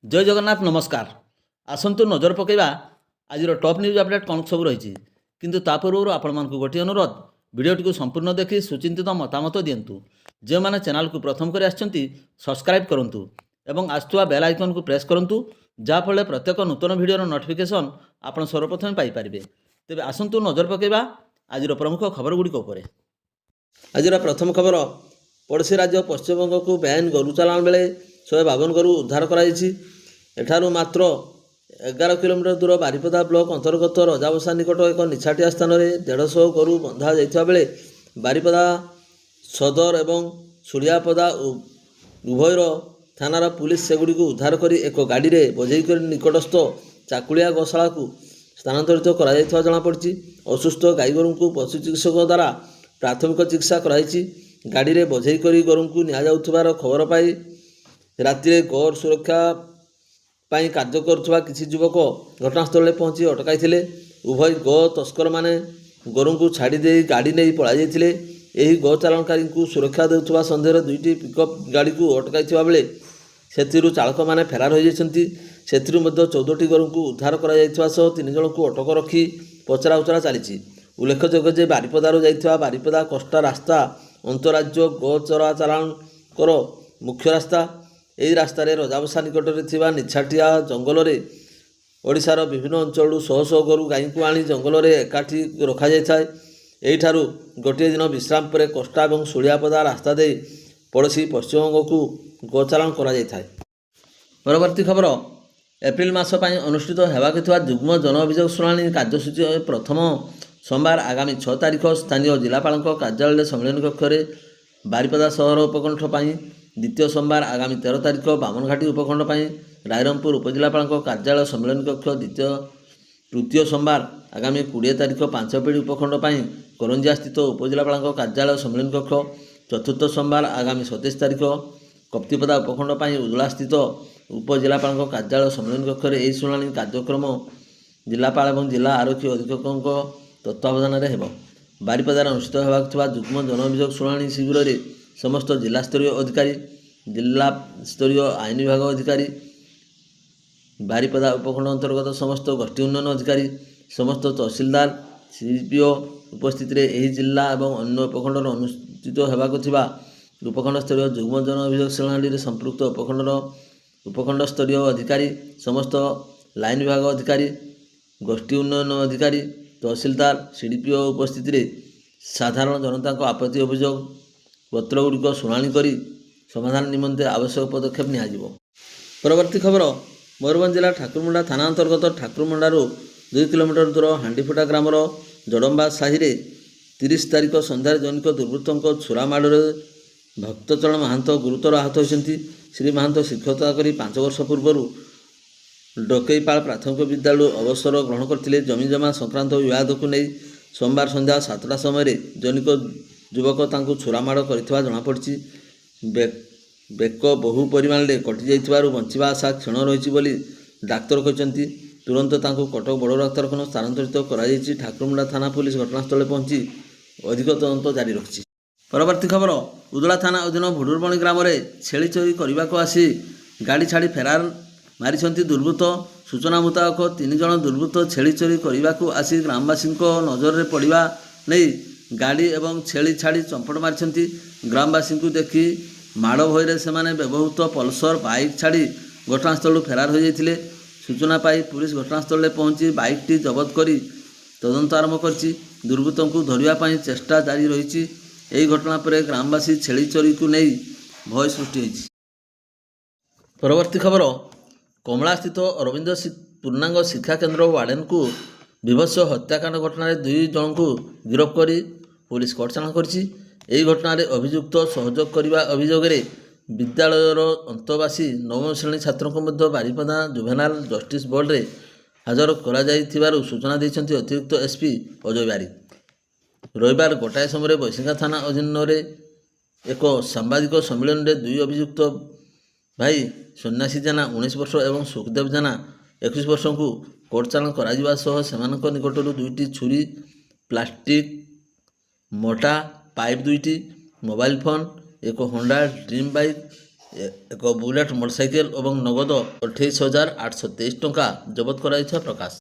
जय जगन्नाथ नमस्कार। आसतु नजर पकड़ा आज टॉप न्यूज अपडेट कौन सब रही किंतु ता पूर्व आपण मानक गोटे अनुरोध भिडटी संपूर्ण देखि सुचिंतित मतामत दिंतु। जो मैंने चैनल को प्रथम कर सब्सक्राइब करूँ और आसुवा बेल आइकन को प्रेस करूँ जहाँफल प्रत्येक नूतन भिडर नोटिफिकेशन आप सर्वप्रथम पाइपर। तेज आसतु नजर पकड़ा आज प्रमुख खबर गुड़िक। आज प्रथम खबर पड़ोशी राज्य पश्चिमबंग को बेआईन गरु चालाण बेले 152 गरु उद्धार कराई। मात्र 11 किलोमीटर दूर बारिपदा ब्लॉक अंतर्गत रजाबसा निकट एक निछाटिया स्थान में 150 गरु बंधा जाइथिबा बेले बारिपदा सदर एवं सुड़ियापदा उभयर थानार पुलिस सेगुड़ी को उद्धार कर एक गाड़ी में बजई कर निकटस्थ चाकुलिया गौशाला को स्थानांतरित कर जमापड़ी। असुस्थ गाई गोरु को पशु चिकित्सक द्वारा प्राथमिक चिकित्सा कराई। गाड़ी में बजई कर गोरु को नियार खबर पाई राति गौर सुरक्षा पाई कार्य करुवा किसी युवक घटनास्थल में पहुंची अटकाई। उभय गौ तस्कर माने गोरु को छाड़ी दे गाड़ी नहीं पलाई जाते। यही गौ चालाणकारी को सुरक्षा देउथुवा सन्देह दुईटी पिकअप गाड़ी को अटकाई बेले से चालक मैंने फेरार हो जाती। 14टी गोरु को उद्धार कर 3 जन को अटक रखी पचरा उचरा चली। उल्लेखযোग्य जे बारिपदारू जाइथिबा बारिपदा कष्टा रास्ता अंतराज्य गौ चरा चालाणकर मुख्य रास्ता। यही रास्तार रजाबसा निकट में निछाटिया जंगल में ओडिशार विभिन्न अंचल शह शह गोरु गाई को आनी जंगल में एकाठी रखा जाए। यहीठारू गोटे दिन विश्राम पर कष्टा और सुड़ियापदा रास्ता दे पड़ोशी पश्चिमबंग को गोचालाण कर। परवर्ती खबर एप्रिल मास अनुष्ठित होगाक जुग्म जन अभियोग शुणाणी कार्यसूची प्रथम सोमवार आगामी 6 तारिख स्थानीय जिलापाल कार्यालय सम्मेलन कक्ष में बारिपदा सहर उपकंठ पर, द्वितीय सोमवार आगामी 13 तारिख बामनघाटी उपखंड पर रायरंगपुर उपजिलापाल कार्यालय सम्मेलन कक्ष, तृतीय सोमवार आगामी 20 तारिख पांचपेड़ी उपखंड पर करंजिया स्थित उपजिलापाल कार्यालय सम्मेलन कक्ष, चतुर्थ सोमवार आगामी 27 तारिख कप्तिपदा उपखंड पर उदला स्थित उपजिलापाल कार्यालय सम्मेलन कक्ष में यह शुणाणी कार्यक्रम जिलापाल और जिला आरक्षी अधीक्षकों तत्वावधान में बारिपदार अनुष्ठित होगा जुग्म जन अभियोग शुणाणी शिविर में समस्त जिला स्तरीय अधिकारी, जिला स्तरीय आईन विभाग अधिकारी, बारिपदा उपखंड अंतर्गत समस्त गोष्ठी उन्नयन अधिकारी, समस्त तहसीलदार, सीपीओ उपस्थित यही जिला और अन्य उपखंड अनुष्ठित होगा उपखंड स्तरीय जुग्म जन अभियोग शुणाणी में संपृक्त उपखंड स्तरीय अधिकारी, समस्त लाइन विभाग अधिकारी, गोष्ठी उन्नयन अधिकारी, तहसीलदार, सीडीपीओ उपस्थित साधारण जनता को आपत्ति अभियोग पत्रगुड़िक शुणाणी कर समाधान निमंते आवश्यक पदक्षेप नियाजिबो। परवर्ती खबर मयूरभंज जिला ठाकुरमुंडा थाना अंतर्गत ठाकुरमुंडारू 2 किलोमीटर दूर हांडीफुटा ग्रामर जड़म्बा साहि 30 तारिख सन्धार जनिक दुर्वृत्तों छुरा माड़े भक्तचरण महांत गुरुतर आहत होती। श्री महांत शिक्षकता कर 5 वर्ष पूर्व डकईपाल प्राथमिक विद्यालय अवसर ग्रहण करते। जमीजमा संक्रांत विवाद को नहीं सोमवार संध्या 7टा समय जनिक युवक तांकु छुरामाड़ कर जमापड़ी। बेक बहु परिमाण में कटि जाइथिबारु बंचिबा आशा क्षण रही बोली डाक्तर कहते। तुरंत तांकु कटक बड़ डाक्तरखाना स्थानांतरित कर ठाकुरमुंडा थाना पुलिस घटनास्थल पहुंची अधिक तदंत जारी रखी। परवर्ती खबर उदला थाना अधीन भुडुरबणी ग्राम में छेली चोरी करने को आसी गाड़ी छाड़ी फेरार मारी दुर्वृत्त। सूचना मुताबक 3 जन दुर्वृत्त छेली चोरी करने को आसी ग्रामवासी नजर में पड़ा नहीं गाड़ी एवं छेली छाड़ी चंपट मारी। ग्रामवासी को देखि माड़ भय से व्यवहृत पल्सर बाइक छाड़ी घटनास्थल फेरार हो जाते। सूचना पाई पुलिस घटनास्थल में पहुंची बाइकटी जबत कर तदंत आरंभ कर दुर्वृत्तों को धरने चेष्टा जारी रही। यही घटना पर ग्रामवासी छेली चोरी को नहीं भय सृष्टि होती। परवर्ती खबर कमला स्थित अरविंद पूर्णांग शिक्षा केन्द्र वार्डेन को विभत्स हत्याकांड घटना 2 जन को गिरफ्त कर पुलिस कटचाण कर घटना अभियुक्त सहयोग करने अभियोग विद्यालयर अंतवासी 9म श्रेणी छात्रों को बारिपदा जुवेनाइल जस्टिस बोर्ड में हाजर कर सूचना देते अतिरिक्त एसपी अजय बारिक। रविवार गोटाए समय बैसिंगा थाना अधीन एक सांबादिक सम्मेलन में 2 अभियुक्त भाई सन्यासी जाना 19 वर्ष और सुखदेव जाना 21 वर्ष को कोर्ट चालाण कर निकटर 2टी छुरी, प्लास्टिक मोटा पाइप 2टी, मोबाइल फोन, एक होंडा ड्रीम बाइक ଏକ ବୁଲେଟ୍ ମୋଟରସାଇକେଲ ଏବଂ ନଗଦ 28,823 ଟଙ୍କା ଜବତ କରାଯାଇଥିବା ପ୍ରକାଶ।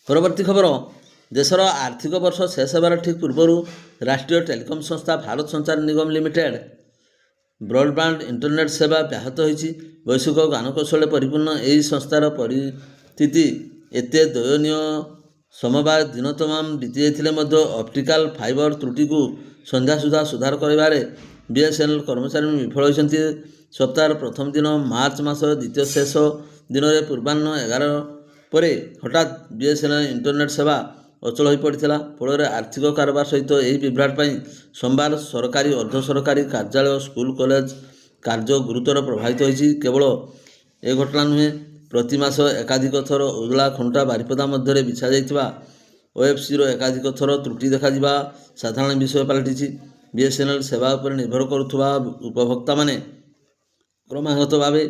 ପରବର୍ତ୍ତୀ ଖବର, ଦେଶର ଆର୍ଥିକ ବର୍ଷ ଶେଷ ହେବାର ଠିକ୍ ପୂର୍ବରୁ ରାଷ୍ଟ୍ରୀୟ ଟେଲିକମ୍ ସଂସ୍ଥା ଭାରତ ସଞ୍ଚାର ନିଗମ ଲିମିଟେଡ୍ ବ୍ରଡବ୍ୟାଣ୍ଡ ଇଣ୍ଟରନେଟ୍ ସେବା ବ୍ୟାହତ ହୋଇଛି। ବୈଷୟିକ ଜ୍ଞାନକୌଶଳରେ ପରିପୂର୍ଣ୍ଣ ଏହି ସଂସ୍ଥାର ପରିସ୍ଥିତି ଏତେ ଦୟନୀୟ ସମବାୟ ଦିନ ତମାମ ବିତିଯାଇଥିଲେ ମଧ୍ୟ ଅପ୍ଟିକାଲ ଫାଇବର ତ୍ରୁଟିକୁ ସନ୍ଧ୍ୟା ସୁଦ୍ଧା ସୁଧାର କରିବାରେ ବିଏସ୍ଏନ୍ଏଲ୍ କର୍ମଚାରୀମାନେ ବିଫଳ ହୋଇଛନ୍ତି। ସପ୍ତାହର ପ୍ରଥମ ଦିନ ମାର୍ଚ୍ଚ ମାସର ଦ୍ୱିତୀୟ ଶେଷ ଦିନରେ ପୂର୍ବାହ୍ନ 11 ପରେ ହଠାତ୍ ବିଏସ୍ଏନ୍ଏଲ୍ ଇଣ୍ଟରନେଟ୍ ସେବା ଅଚଳ ହୋଇପଡ଼ିଥିଲା। ଫଳରେ ଆର୍ଥିକ କାରବାର ସହିତ ଏହି ବିଭ୍ରାଟ ପାଇଁ ସୋମବାର ସରକାରୀ ଅର୍ଦ୍ଧ ସରକାରୀ କାର୍ଯ୍ୟାଳୟ ସ୍କୁଲ କଲେଜ କାର୍ଯ୍ୟ ଗୁରୁତର ପ୍ରଭାବିତ ହୋଇଛି। କେବଳ ଏ ଘଟଣା ନୁହେଁ, ପ୍ରତି ମାସ ଏକାଧିକ ଥର ଉଦଳା ଖୁଣ୍ଟା ବାରିପଦା ମଧ୍ୟରେ ବିଛାଯାଇଥିବା OFCର ଏକାଧିକ ଥର ତ୍ରୁଟି ଦେଖାଯିବା ସାଧାରଣ ବିଷୟ ପାଲଟିଛି। ବିଏସ୍ଏନ୍ଏଲ୍ ସେବା ଉପରେ ନିର୍ଭର କରୁଥିବା ଉପଭୋକ୍ତାମାନେ କ୍ରମାଗତ ଭାବେ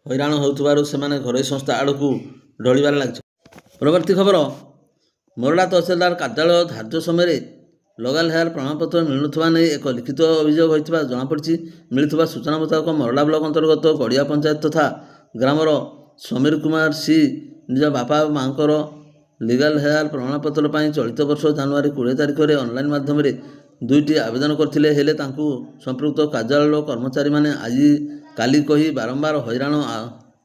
ହଇରାଣ ହେଉଥିବାରୁ ସେମାନେ ଘରୋଇ ସଂସ୍ଥା ଆଡ଼କୁ ଢଳିବାରେ ଲାଗିଛନ୍ତି। ପରବର୍ତ୍ତୀ ଖବର, ମୋରଡ଼ା ତହସିଲଦାର କାର୍ଯ୍ୟାଳୟ ଧାର୍ଯ୍ୟ ସମୟରେ ଲଗାଲ ହେୟାର ପ୍ରମାଣପତ୍ର ମିଳୁନଥିବା ନେଇ ଏକ ଲିଖିତ ଅଭିଯୋଗ ହୋଇଥିବା ଜଣାପଡ଼ିଛି। ମିଳିଥିବା ସୂଚନା ମୁତାବକ ମୋରଡ଼ା ବ୍ଲକ ଅନ୍ତର୍ଗତ ଗଡ଼ିଆ ପଞ୍ଚାୟତ ତଥା ଗ୍ରାମର ସମୀର କୁମାର ସି ନିଜ ବାପା ଓ ମାଆଙ୍କର ଲିଗାଲ ହେୟାର ପ୍ରମାଣପତ୍ର ପାଇଁ ଚଳିତ ବର୍ଷ ଜାନୁଆରୀ 20 ତାରିଖରେ ଅନଲାଇନ୍ ମାଧ୍ୟମରେ 2ଟି ଆବେଦନ କରିଥିଲେ। ହେଲେ ତାଙ୍କୁ ସମ୍ପୃକ୍ତ କାର୍ଯ୍ୟାଳୟର କର୍ମଚାରୀମାନେ କାଲି କହି ବାରମ୍ବାର ହଇରାଣ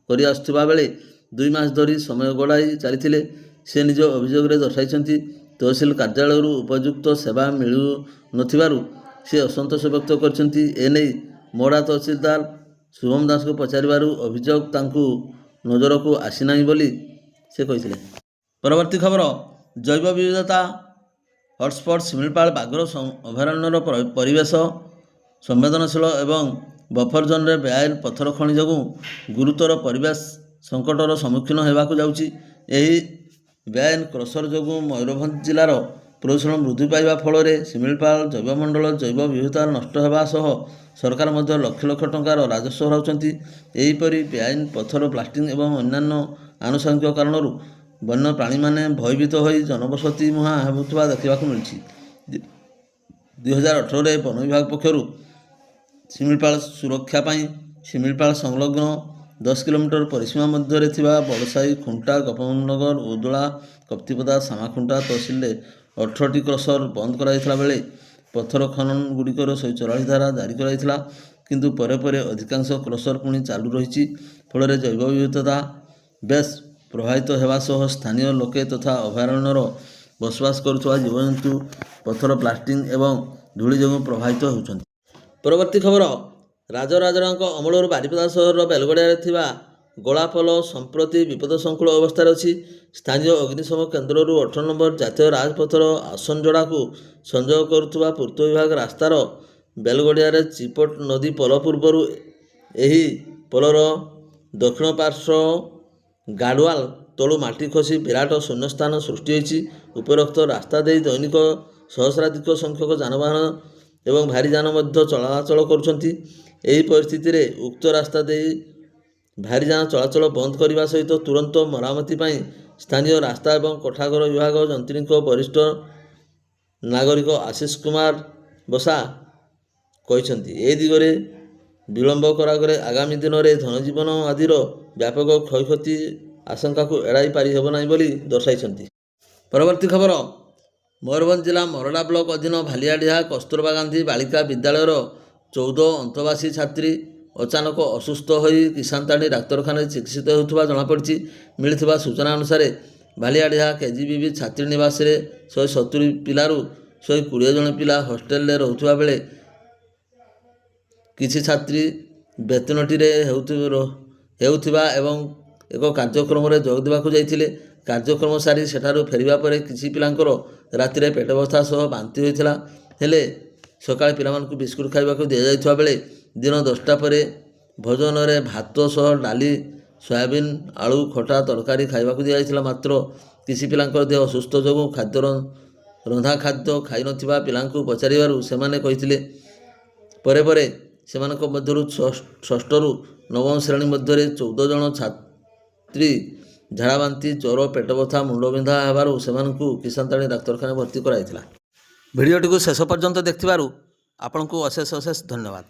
କରିଆସୁଥିବା ବେଳେ 2 ମାସ ଧରି ସମୟ ଗଡ଼ାଇ ଚାଲିଥିଲେ। ସେ ନିଜ ଅଭିଯୋଗରେ ଦର୍ଶାଇଛନ୍ତି, ତହସିଲ କାର୍ଯ୍ୟାଳୟରୁ ଉପଯୁକ୍ତ ସେବା ମିଳୁନଥିବାରୁ ସେ ଅସନ୍ତୋଷ ବ୍ୟକ୍ତ କରିଛନ୍ତି। ଏନେଇ ମୋରଡ଼ା ତହସିଲଦାର ଶୁଭମ ଦାସଙ୍କୁ ପଚାରିବାରୁ ଅଭିଯୋଗ ତାଙ୍କୁ ନଜରକୁ ଆସିନାହିଁ ବୋଲି ସେ କହିଥିଲେ। ପରବର୍ତ୍ତୀ ଖବର, ଜୈବ ବିବିଧତା ହଟସ୍ପଟ୍ ଶିମିଳିପାଳ ବାଘର ଅଭୟାରଣ୍ୟର ପରିବେଶ ସମ୍ବେଦନଶୀଳ ଏବଂ ବଫର ଜୋନ୍ରେ ବେଆଇନ ପଥର ଖଣି ଯୋଗୁଁ ଗୁରୁତର ପରିବେଶ ସଙ୍କଟର ସମ୍ମୁଖୀନ ହେବାକୁ ଯାଉଛି। ଏହି ବେଆଇନ କ୍ରସର ଯୋଗୁଁ ମୟୂରଭଞ୍ଜ ଜିଲ୍ଲାର ପ୍ରଦୂଷଣ ବୃଦ୍ଧି ପାଇବା ଫଳରେ ଶିମିଳିପାଳ ଜୈବମଣ୍ଡଳ ଜୈବ ବିବିଧତା ନଷ୍ଟ ହେବା ସହ ସରକାର ମଧ୍ୟ ଲକ୍ଷ ଲକ୍ଷ ଟଙ୍କାର ରାଜସ୍ୱ ହରାଉଛନ୍ତି। ଏହିପରି ବେଆଇନ ପଥର ବ୍ଲାଷ୍ଟିଂ ଏବଂ ଅନ୍ୟାନ୍ୟ ଆନୁଷଙ୍ଗିକ କାରଣରୁ ବନ୍ୟପ୍ରାଣୀମାନେ ଭୟଭୀତ ହୋଇ ଜନବସତି ମୁହାଁ ହେଉଥିବା ଦେଖିବାକୁ ମିଳିଛି। 2018ରେ ବନ ବିଭାଗ ପକ୍ଷରୁ ଶିମିଳିପାଳ ସୁରକ୍ଷା ପାଇଁ ଶିମିଳିପାଳ ସଂଲଗ୍ନ 10 କିଲୋମିଟର ପରିସୀମା ମଧ୍ୟରେ ଥିବା ବଡ଼ସାହି, ଖୁଣ୍ଟା, ଗୋପବନ୍ଧୁନଗର, ଉଦଳା, କପ୍ତିପଦା, ସାମାଖୁଣ୍ଟା ତହସିଲରେ 18ଟି କ୍ରସର ବନ୍ଦ କରାଯାଇଥିଲା ବେଳେ ପଥର ଖନନ ଗୁଡ଼ିକର 144 ଧାରା ଜାରି କରାଯାଇଥିଲା। କିନ୍ତୁ ପରେ ପରେ ଅଧିକାଂଶ କ୍ରସର ପୁଣି ଚାଲୁ ରହିଛି। ଫଳରେ ଜୈବ ବିବିଧତା ବେଶ ପ୍ରଭାବିତ ହେବା ସହ ସ୍ଥାନୀୟ ଲୋକେ ତଥା ଅଭୟାରଣ୍ୟର ବସବାସ କରୁଥିବା ଜୀବଜନ୍ତୁ ପଥର ବ୍ଲାଷ୍ଟିଂ ଏବଂ ଧୂଳି ଯୋଗୁଁ ପ୍ରଭାବିତ ହେଉଛନ୍ତି। ପରବର୍ତ୍ତୀ ଖବର, ରାଜରାଜଙ୍କ ଅମଳରୁ ବାରିପଦା ସହରର ବେଲଗଡ଼ିଆରେ ଥିବା ଗୋଳାପୋଲ ସମ୍ପ୍ରତି ବିପଦସଂକୁଳ ଅବସ୍ଥାରେ ଅଛି। ସ୍ଥାନୀୟ ଅଗ୍ନିଶମ କେନ୍ଦ୍ରରୁ 18 ନମ୍ବର ଜାତୀୟ ରାଜପଥର ଆସନଯୋଡ଼ାକୁ ସଂଯୋଗ କରୁଥିବା ପୂର୍ତ୍ତ ବିଭାଗ ରାସ୍ତାର ବେଲଗଡ଼ିଆରେ ଚିପଟ ନଦୀ ପୋଲ ପୂର୍ବରୁ ଏହି ପୋଲର ଦକ୍ଷିଣ ପାର୍ଶ୍ୱ ଗାର୍ଡୱାଲ ତଳୁ ମାଟି ଖସି ବିରାଟ ଶୂନ୍ୟସ୍ଥାନ ସୃଷ୍ଟି ହୋଇଛି। ଉପରୋକ୍ତ ରାସ୍ତା ଦେଇ ଦୈନିକ ସହସ୍ରାଧିକ ସଂଖ୍ୟକ ଯାନବାହନ ଏବଂ ଭାରୀ ଯାନ ମଧ୍ୟ ଚଳାଚଳ କରୁଛନ୍ତି। ଏହି ପରିସ୍ଥିତିରେ ଉକ୍ତ ରାସ୍ତା ଦେଇ ଭାରୀ ଯାନ ଚଳାଚଳ ବନ୍ଦ କରିବା ସହିତ ତୁରନ୍ତ ମରାମତି ପାଇଁ ସ୍ଥାନୀୟ ରାସ୍ତା ଏବଂ କୋଠାଘର ବିଭାଗ ଯନ୍ତ୍ରୀଙ୍କ ବରିଷ୍ଠ ନାଗରିକ ଆଶିଷ କୁମାର ବସା କହିଛନ୍ତି। ଏ ଦିଗରେ ବିଳମ୍ବ କରାଗଲେ ଆଗାମୀ ଦିନରେ ଧନଜୀବନ ଆଦିର ବ୍ୟାପକ କ୍ଷୟକ୍ଷତି ଆଶଙ୍କାକୁ ଏଡ଼ାଇ ପାରି ହେବ ନାହିଁ ବୋଲି ଦର୍ଶାଇଛନ୍ତି। ପରବର୍ତ୍ତୀ ଖବର, ମୟୂରଭଞ୍ଜ ଜିଲ୍ଲା ମୋରଡ଼ା ବ୍ଲକ ଅଧୀନ ଭାଲିଆଡିହା କସ୍ତୁରବା ଗାନ୍ଧୀ ବାଳିକା ବିଦ୍ୟାଳୟର 14 ଅନ୍ତବାସୀ ଛାତ୍ରୀ ଅଚାନକ ଅସୁସ୍ଥ ହୋଇ କିସାନତାଣ୍ଡି ଡାକ୍ତରଖାନାରେ ଚିକିତ୍ସିତ ହେଉଥିବା ଜଣାପଡ଼ିଛି। ମିଳିଥିବା ସୂଚନା ଅନୁସାରେ ଭାଲିଆଡିହା KGBB ଛାତ୍ରୀ ନିବାସରେ 170 ପିଲାରୁ 120 ଜଣ ପିଲା ହଷ୍ଟେଲରେ ରହୁଥିବା ବେଳେ କିଛି ଛାତ୍ରୀ ବେତନଟିରେ ହେଉଥିବା ଏବଂ ଏକ କାର୍ଯ୍ୟକ୍ରମରେ ଯୋଗ ଦେବାକୁ ଯାଇଥିଲେ। କାର୍ଯ୍ୟକ୍ରମ ସାରି ସେଠାରୁ ଫେରିବା ପରେ କିଛି ପିଲାଙ୍କର ରାତିରେ ପେଟ ବଥା ସହ ବାନ୍ତି ହୋଇଥିଲା। ହେଲେ ସକାଳେ ପିଲାମାନଙ୍କୁ ବିସ୍କୁଟ ଖାଇବାକୁ ଦିଆଯାଇଥିବା ବେଳେ ଦିନ 10ଟା ପରେ ଭୋଜନରେ ଭାତ ସହ ଡାଲି, ସୋୟାବିନ ଆଳୁ ଖଟା ତରକାରୀ ଖାଇବାକୁ ଦିଆଯାଇଥିଲା। ମାତ୍ର କିଛି ପିଲାଙ୍କର ଦେହ ଅସୁସ୍ଥ ଯୋଗୁଁ ରନ୍ଧା ଖାଦ୍ୟ ଖାଇନଥିବା ପିଲାଙ୍କୁ ପଚାରିବାରୁ ସେମାନେ କହିଥିଲେ। ପରେ ପରେ ସେମାନଙ୍କ ମଧ୍ୟରୁ 6ଠରୁ 9ମ ଶ୍ରେଣୀ ମଧ୍ୟରେ 14 ଜଣ ଛାତ୍ରୀ ଝାଡ଼ାବାନ୍ତି, ଜ୍ୱର, ପେଟ ବଥା, ମୁଣ୍ଡବିନ୍ଧା ହେବାରୁ ସେମାନଙ୍କୁ କିସାନତାଣ୍ଡି ଡାକ୍ତରଖାନାରେ ଭର୍ତ୍ତି କରାଯାଇଥିଲା। ଭିଡ଼ିଓଟିକୁ ଶେଷ ପର୍ଯ୍ୟନ୍ତ ଦେଖିଥିବାରୁ ଆପଣଙ୍କୁ ଅଶେଷ ଅଶେଷ ଧନ୍ୟବାଦ।